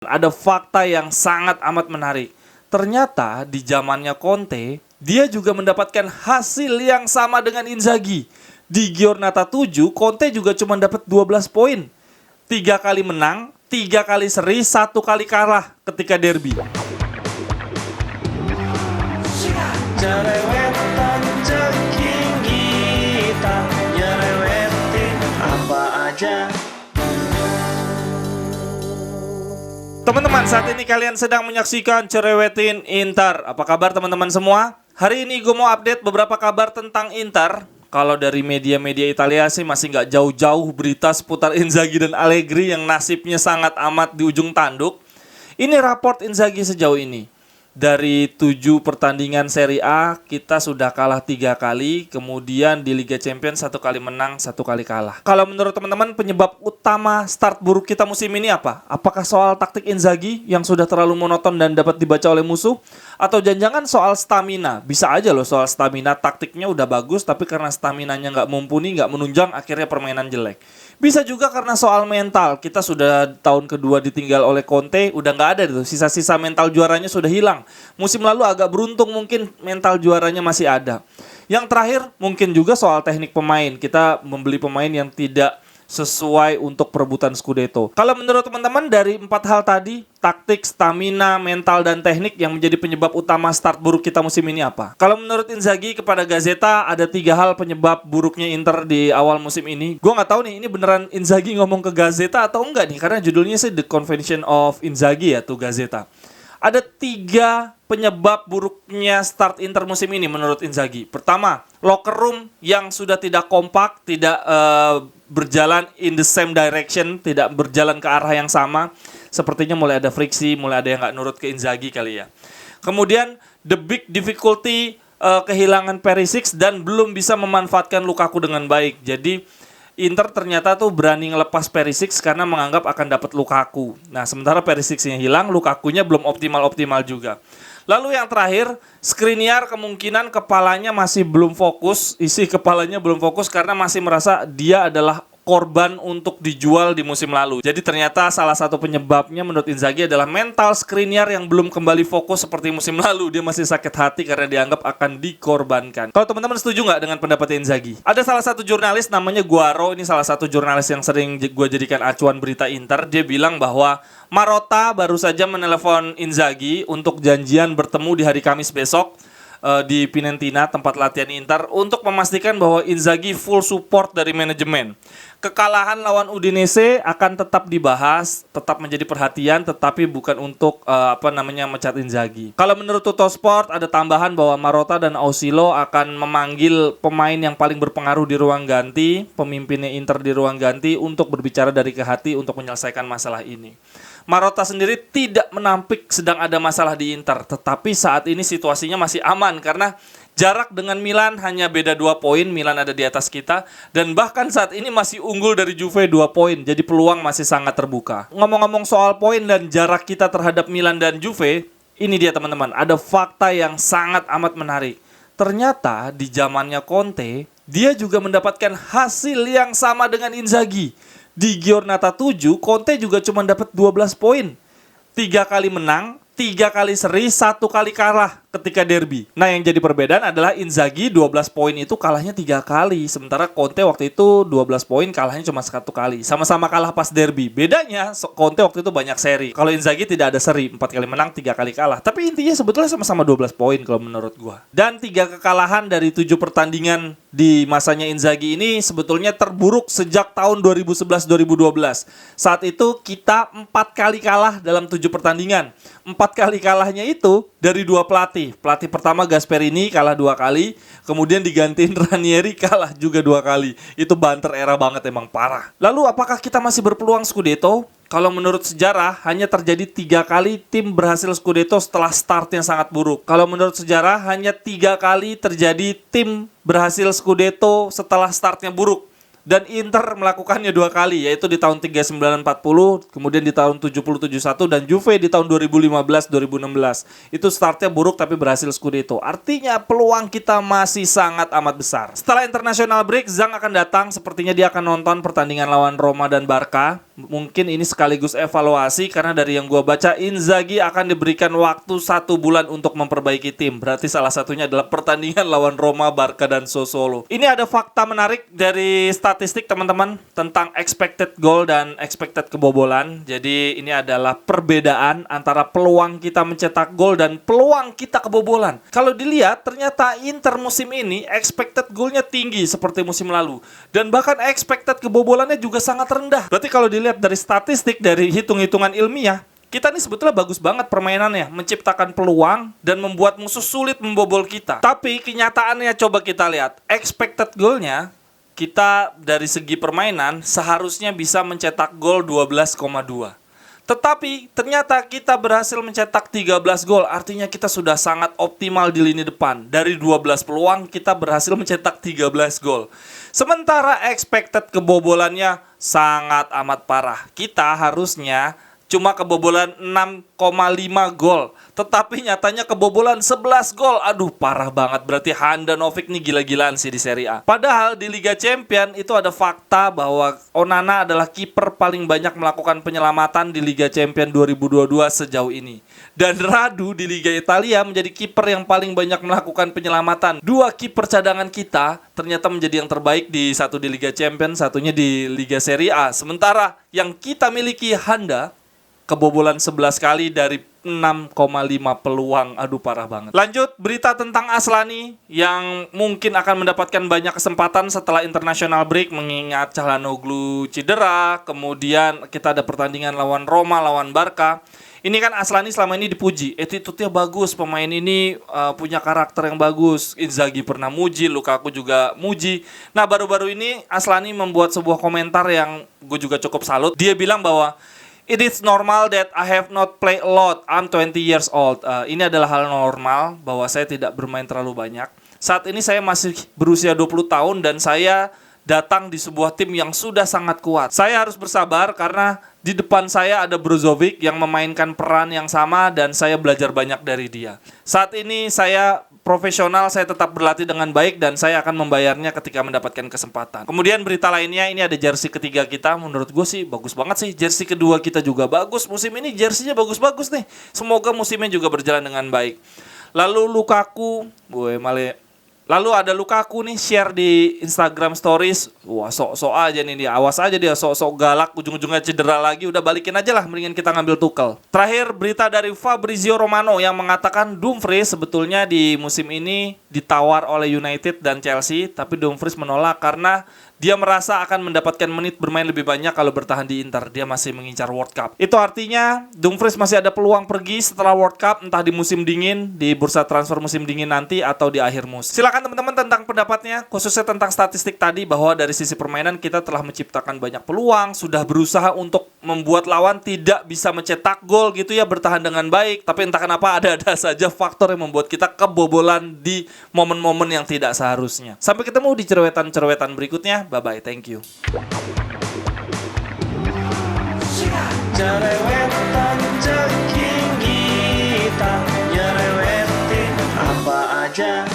Ada fakta yang sangat amat menarik. Ternyata di zamannya Conte, dia juga mendapatkan hasil yang sama dengan Inzaghi. Di Giornata 7, Conte juga cuma dapat 12 poin. 3 kali menang, 3 kali seri, 1 kali kalah ketika derby. Jerewetan ceking kita, nyerewetin apa aja. Teman-teman, saat ini kalian sedang menyaksikan Cerewetin Inter. Apa kabar teman-teman semua? Hari ini gue mau update beberapa kabar tentang Inter. Kalau dari media-media Italia sih masih nggak jauh-jauh berita seputar Inzaghi dan Allegri yang nasibnya sangat amat di ujung tanduk. Ini raport Inzaghi sejauh ini. Dari 7 pertandingan Serie A, kita sudah kalah 3 kali. Kemudian di Liga Champions 1 kali menang, 1 kali kalah. Kalau menurut teman-teman, penyebab utama start buruk kita musim ini apa? Apakah soal taktik Inzaghi yang sudah terlalu monoton dan dapat dibaca oleh musuh? Atau jangan-jangan soal stamina? Bisa aja loh soal stamina, taktiknya udah bagus, tapi karena staminanya nggak mumpuni, nggak menunjang, akhirnya permainan jelek. Bisa juga karena soal mental. Kita sudah tahun kedua ditinggal oleh Conte, udah nggak ada tuh. Sisa-sisa mental juaranya sudah hilang. Musim lalu agak beruntung, mungkin mental juaranya masih ada. Yang terakhir mungkin juga soal teknik pemain. Kita membeli pemain yang tidak sesuai untuk perebutan Scudetto. Kalau menurut teman-teman dari 4 hal tadi, taktik, stamina, mental, dan teknik yang menjadi penyebab utama start buruk kita musim ini apa? Kalau menurut Inzaghi kepada Gazzetta ada 3 hal penyebab buruknya Inter di awal musim ini. Gue nggak tahu nih ini beneran Inzaghi ngomong ke Gazzetta atau enggak nih, karena judulnya sih The Confession of Inzaghi ya tuh Gazzetta. Ada 3 penyebab buruknya start Inter musim ini menurut Inzaghi. Pertama, locker room yang sudah tidak kompak, tidak berjalan in the same direction, tidak berjalan ke arah yang sama. Sepertinya mulai ada friksi, mulai ada yang nggak nurut ke Inzaghi kali ya. Kemudian, the big difficulty kehilangan Perisic dan belum bisa memanfaatkan Lukaku dengan baik. Jadi Inter ternyata tuh berani ngelepas Perisic karena menganggap akan dapat Lukaku. Nah, sementara Perisicnya hilang, Lukakunya belum optimal-optimal juga. Lalu yang terakhir, Skriniar kemungkinan kepalanya masih belum fokus, isi kepalanya belum fokus karena masih merasa dia adalah korban untuk dijual di musim lalu. Jadi ternyata salah satu penyebabnya menurut Inzaghi adalah mental Skriniar yang belum kembali fokus seperti musim lalu. Dia masih sakit hati karena dianggap akan dikorbankan. Kalau teman-teman setuju nggak dengan pendapat Inzaghi? Ada salah satu jurnalis namanya Guaro, ini salah satu jurnalis yang sering gue jadikan acuan berita Inter. Dia bilang bahwa Marotta baru saja menelepon Inzaghi untuk janjian bertemu di hari Kamis besok di Fiorentina, tempat latihan Inter, untuk memastikan bahwa Inzaghi full support dari manajemen. Kekalahan lawan Udinese akan tetap dibahas, tetap menjadi perhatian, tetapi bukan untuk mecat Inzaghi. Kalau menurut Tuttosport ada tambahan bahwa Marotta dan Ausilo akan memanggil pemain yang paling berpengaruh di ruang ganti, pemimpinnya Inter di ruang ganti, untuk berbicara dari ke hati untuk menyelesaikan masalah ini. Marotta sendiri tidak menampik sedang ada masalah di Inter, tetapi saat ini situasinya masih aman karena jarak dengan Milan hanya beda 2 poin, Milan ada di atas kita, dan bahkan saat ini masih unggul dari Juve 2 poin, jadi peluang masih sangat terbuka. Ngomong-ngomong soal poin dan jarak kita terhadap Milan dan Juve, ini dia teman-teman, ada fakta yang sangat amat menarik. Ternyata di zamannya Conte, dia juga mendapatkan hasil yang sama dengan Inzaghi. Di Giornata 7, Conte juga cuma dapat 12 poin. 3 kali menang, 3 kali seri, 1 kali kalah ketika derby. Nah, yang jadi perbedaan adalah Inzaghi 12 poin itu kalahnya 3 kali. Sementara Conte waktu itu 12 poin kalahnya cuma 1 kali. Sama-sama kalah pas derby. Bedanya, Conte waktu itu banyak seri. Kalau Inzaghi tidak ada seri, 4 kali menang, 3 kali kalah. Tapi intinya sebetulnya sama-sama 12 poin kalau menurut gua. Dan 3 kekalahan dari 7 pertandingan di masanya Inzaghi ini sebetulnya terburuk sejak tahun 2011-2012. Saat itu kita 4 kali kalah dalam 7 pertandingan. 4 kali kalahnya itu dari 2 pelatih. Pelatih pertama Gasperini kalah 2 kali, kemudian digantiin Ranieri kalah juga 2 kali. Itu banter era banget, emang parah. Lalu apakah kita masih berpeluang Scudetto? Kalau menurut sejarah, hanya terjadi 3 kali tim berhasil Scudetto setelah start yang sangat buruk. Kalau menurut sejarah, hanya 3 kali terjadi tim berhasil Scudetto setelah startnya buruk. Dan Inter melakukannya 2 kali, yaitu di tahun 39-40, kemudian di tahun 70-71, dan Juve di tahun 2015-2016. Itu startnya buruk tapi berhasil Scudetto. Artinya peluang kita masih sangat amat besar. Setelah international break, Zhang akan datang. Sepertinya dia akan nonton pertandingan lawan Roma dan Barca. Mungkin ini sekaligus evaluasi, karena dari yang gua baca Inzaghi akan diberikan waktu 1 bulan untuk memperbaiki tim. Berarti salah satunya adalah pertandingan lawan Roma, Barca, dan Sassuolo. Ini ada fakta menarik dari statistik teman-teman tentang expected goal dan expected kebobolan. Jadi ini adalah perbedaan antara peluang kita mencetak gol dan peluang kita kebobolan. Kalau dilihat ternyata Inter musim ini expected goalnya tinggi seperti musim lalu, dan bahkan expected kebobolannya juga sangat rendah. Berarti kalau dilihat dari statistik, dari hitung-hitungan ilmiah, kita nih sebetulnya bagus banget permainannya, menciptakan peluang dan membuat musuh sulit membobol kita. Tapi kenyataannya coba kita lihat, expected goalnya kita dari segi permainan seharusnya bisa mencetak gol 12,2. Tetapi ternyata kita berhasil mencetak 13 gol. Artinya kita sudah sangat optimal di lini depan. Dari 12 peluang kita berhasil mencetak 13 gol. Sementara expected kebobolannya sangat amat parah. Kita harusnya cuma kebobolan 6,5 gol. Tetapi nyatanya kebobolan 11 gol. Aduh, parah banget. Berarti Handanovic nih gila-gilaan sih di Serie A. Padahal di Liga Champions itu ada fakta bahwa Onana adalah kiper paling banyak melakukan penyelamatan di Liga Champions 2022 sejauh ini. Dan Radu di Liga Italia menjadi kiper yang paling banyak melakukan penyelamatan. 2 kiper cadangan kita ternyata menjadi yang terbaik, di satu di Liga Champions, satunya di Liga Serie A. Sementara yang kita miliki Handa kebobolan 11 kali dari 6,5 peluang. Aduh, parah banget. Lanjut, berita tentang Aslani yang mungkin akan mendapatkan banyak kesempatan setelah international break, mengingat Calhanoglu cedera. Kemudian kita ada pertandingan lawan Roma, lawan Barca. Ini kan Aslani selama ini dipuji, attitude-nya bagus, pemain ini punya karakter yang bagus. Inzaghi pernah muji, Lukaku juga muji. Nah, baru-baru ini Aslani membuat sebuah komentar yang gue juga cukup salut. Dia bilang bahwa it is normal that I have not played a lot. I'm 20 years old. Ini adalah hal normal bahwa saya tidak bermain terlalu banyak. Saat ini saya masih berusia 20 tahun dan saya datang di sebuah tim yang sudah sangat kuat. Saya harus bersabar karena di depan saya ada Brozovic yang memainkan peran yang sama dan saya belajar banyak dari dia. Saat ini saya profesional, saya tetap berlatih dengan baik dan saya akan membayarnya ketika mendapatkan kesempatan. Kemudian berita lainnya, ini ada jersey ketiga kita. Menurut gue sih bagus banget sih. Jersey kedua kita juga bagus. Musim ini jerseynya bagus-bagus nih. Semoga musimnya juga berjalan dengan baik. Lalu Lukaku, Lalu ada Lukaku nih share di Instagram Stories. Wah, sok-sok aja nih dia. Awas aja dia sok-sok galak, ujung-ujungnya cedera lagi. Udah balikin aja lah, mendingan kita ngambil Tuchel. Terakhir, berita dari Fabrizio Romano yang mengatakan Dumfries sebetulnya di musim ini ditawar oleh United dan Chelsea, tapi Dumfries menolak karena dia merasa akan mendapatkan menit bermain lebih banyak kalau bertahan di Inter. Dia masih mengincar World Cup. Itu artinya Dumfries masih ada peluang pergi setelah World Cup, entah di musim dingin, di bursa transfer musim dingin nanti, atau di akhir musim. Silakan teman-teman tentang pendapatnya, khususnya tentang statistik tadi, bahwa dari sisi permainan kita telah menciptakan banyak peluang, sudah berusaha untuk membuat lawan tidak bisa mencetak gol gitu ya, bertahan dengan baik. Tapi entah kenapa ada saja faktor yang membuat kita kebobolan di momen-momen yang tidak seharusnya. Sampai ketemu di cerewetan-cerewetan berikutnya. Bye-bye, thank you. Cerewetan ceking kita, nyerewetin apa aja.